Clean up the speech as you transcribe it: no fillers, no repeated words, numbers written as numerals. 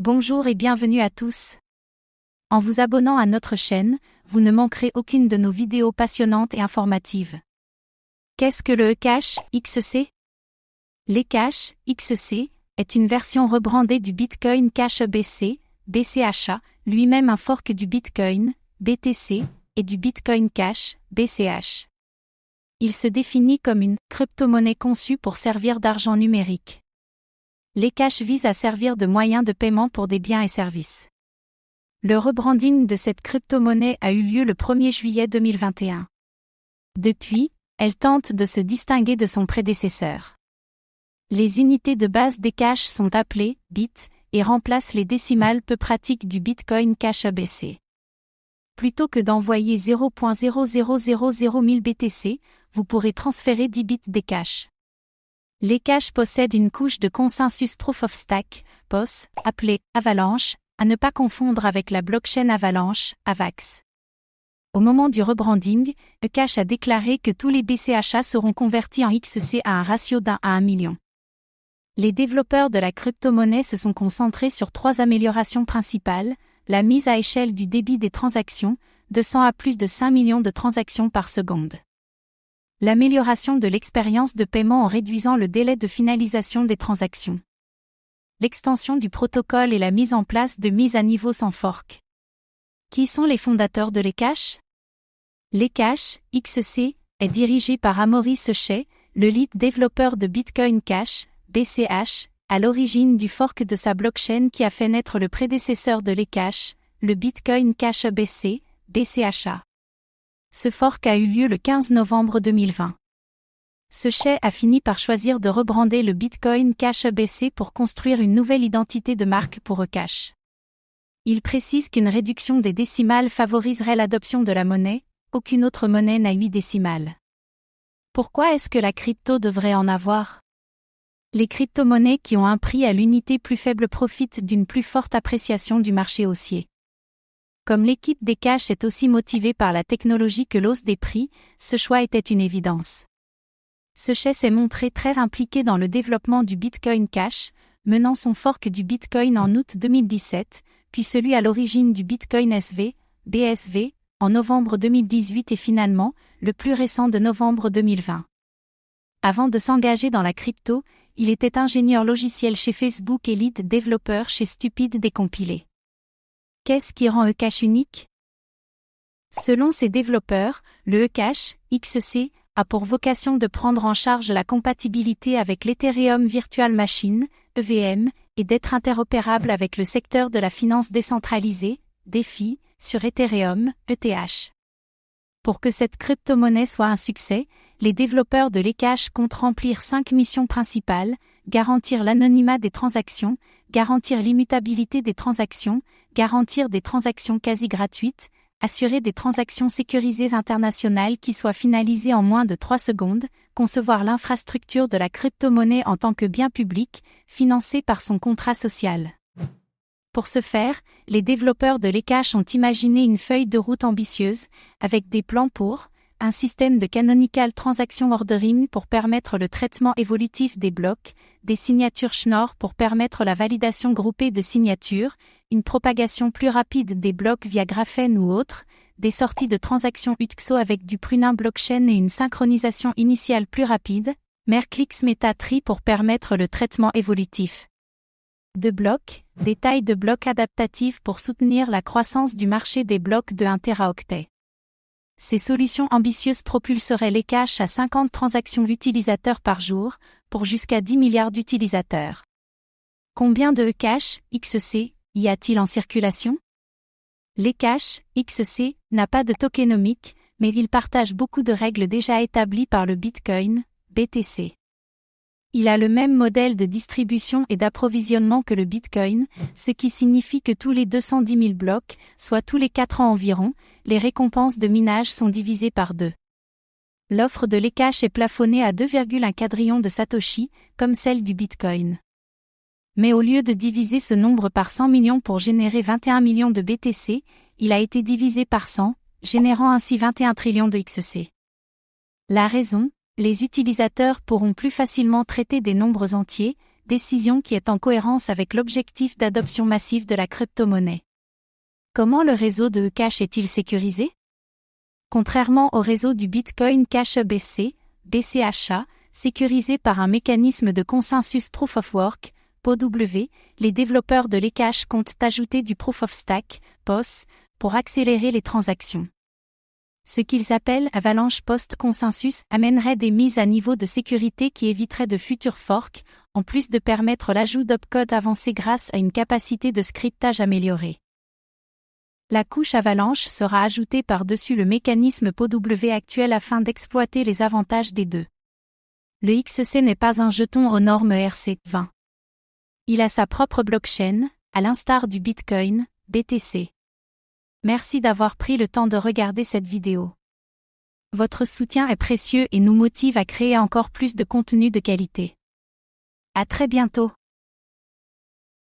Bonjour et bienvenue à tous. En vous abonnant à notre chaîne, vous ne manquerez aucune de nos vidéos passionnantes et informatives. Qu'est-ce que le eCash XC? L'eCash XC est une version rebrandée du Bitcoin Cash BC, BCH, lui-même un fork du Bitcoin, BTC, et du Bitcoin Cash, BCH. Il se définit comme une crypto-monnaie conçue pour servir d'argent numérique. L'eCash vise à servir de moyen de paiement pour des biens et services. Le rebranding de cette crypto-monnaie a eu lieu le 1er juillet 2021. Depuis, elle tente de se distinguer de son prédécesseur. Les unités de base d'eCash sont appelées bits et remplacent les décimales peu pratiques du Bitcoin Cash BC. Plutôt que d'envoyer 0.00000 BTC, vous pourrez transférer 10 bits d'eCash. L'eCash possède une couche de consensus Proof of Stake, POS, appelée Avalanche, à ne pas confondre avec la blockchain Avalanche, AVAX. Au moment du rebranding, eCash a déclaré que tous les BCH seront convertis en XC à un ratio d'1 à 1 million. Les développeurs de la crypto-monnaie se sont concentrés sur 3 améliorations principales: la mise à échelle du débit des transactions, de 100 à plus de 5 millions de transactions par seconde. L'amélioration de l'expérience de paiement en réduisant le délai de finalisation des transactions. L'extension du protocole et la mise en place de mise à niveau sans fork. Qui sont les fondateurs de l'eCash? L'eCash XC est dirigé par Amaury Sechet, le lead développeur de Bitcoin Cash, BCH, à l'origine du fork de sa blockchain qui a fait naître le prédécesseur de l'eCash, le Bitcoin Cash BC, BCH. Ce fork a eu lieu le 15 novembre 2020. Sechet a fini par choisir de rebrander le Bitcoin Cash BC pour construire une nouvelle identité de marque pour eCash. Il précise qu'une réduction des décimales favoriserait l'adoption de la monnaie, aucune autre monnaie n'a 8 décimales. Pourquoi est-ce que la crypto devrait en avoir? Les crypto-monnaies qui ont un prix à l'unité plus faible profitent d'une plus forte appréciation du marché haussier. Comme l'équipe d'eCash est aussi motivée par la technologie que l'hausse des prix, ce choix était une évidence. Sechet s'est montré très impliqué dans le développement du Bitcoin Cash, menant son fork du Bitcoin en août 2017, puis celui à l'origine du Bitcoin SV, BSV, en novembre 2018 et finalement, le plus récent de novembre 2020. Avant de s'engager dans la crypto, il était ingénieur logiciel chez Facebook et lead développeur chez Stupid Décompilé. Qu'est-ce qui rend eCash unique? Selon ses développeurs, le eCash XC a pour vocation de prendre en charge la compatibilité avec l'Ethereum Virtual Machine, EVM, et d'être interopérable avec le secteur de la finance décentralisée, DeFi, sur Ethereum, ETH. Pour que cette crypto-monnaie soit un succès, les développeurs de l'eCash comptent remplir 5 missions principales: garantir l'anonymat des transactions, garantir l'immutabilité des transactions, garantir des transactions quasi gratuites, assurer des transactions sécurisées internationales qui soient finalisées en moins de 3 secondes, concevoir l'infrastructure de la crypto-monnaie en tant que bien public, financé par son contrat social. Pour ce faire, les développeurs de l'eCash ont imaginé une feuille de route ambitieuse, avec des plans pour un système de canonical transaction ordering pour permettre le traitement évolutif des blocs, des signatures Schnorr pour permettre la validation groupée de signatures, une propagation plus rapide des blocs via Graphene ou autre, des sorties de transactions UTXO avec du Prunin blockchain et une synchronisation initiale plus rapide, Merclix MetaTree pour permettre le traitement évolutif de blocs, des tailles de blocs adaptatives pour soutenir la croissance du marché des blocs de 1 Teraoctet. Ces solutions ambitieuses propulseraient l'eCash à 50 transactions utilisateurs par jour, pour jusqu'à 10 milliards d'utilisateurs. Combien de eCash XC y a-t-il en circulation? L'eCash XC n'a pas de tokenomique, mais il partage beaucoup de règles déjà établies par le Bitcoin, BTC. Il a le même modèle de distribution et d'approvisionnement que le Bitcoin, ce qui signifie que tous les 210 000 blocs, soit tous les 4 ans environ, les récompenses de minage sont divisées par 2. L'offre de l'eCash est plafonnée à 2,1 quadrillions de Satoshi, comme celle du Bitcoin. Mais au lieu de diviser ce nombre par 100 millions pour générer 21 millions de BTC, il a été divisé par 100, générant ainsi 21 trillions de XC. La raison: les utilisateurs pourront plus facilement traiter des nombres entiers, décision qui est en cohérence avec l'objectif d'adoption massive de la crypto-monnaie. Comment le réseau de eCash est-il sécurisé? Contrairement au réseau du Bitcoin Cash BC, BCHA, sécurisé par un mécanisme de consensus Proof of Work, POW, les développeurs de l'eCash comptent ajouter du Proof of Stake, POS, pour accélérer les transactions. Ce qu'ils appellent Avalanche Post-Consensus amènerait des mises à niveau de sécurité qui éviteraient de futurs forks, en plus de permettre l'ajout d'opcode avancé grâce à une capacité de scriptage améliorée. La couche Avalanche sera ajoutée par-dessus le mécanisme POW actuel afin d'exploiter les avantages des deux. Le XC n'est pas un jeton aux normes ERC-20. Il a sa propre blockchain, à l'instar du Bitcoin, BTC. Merci d'avoir pris le temps de regarder cette vidéo. Votre soutien est précieux et nous motive à créer encore plus de contenu de qualité. À très bientôt.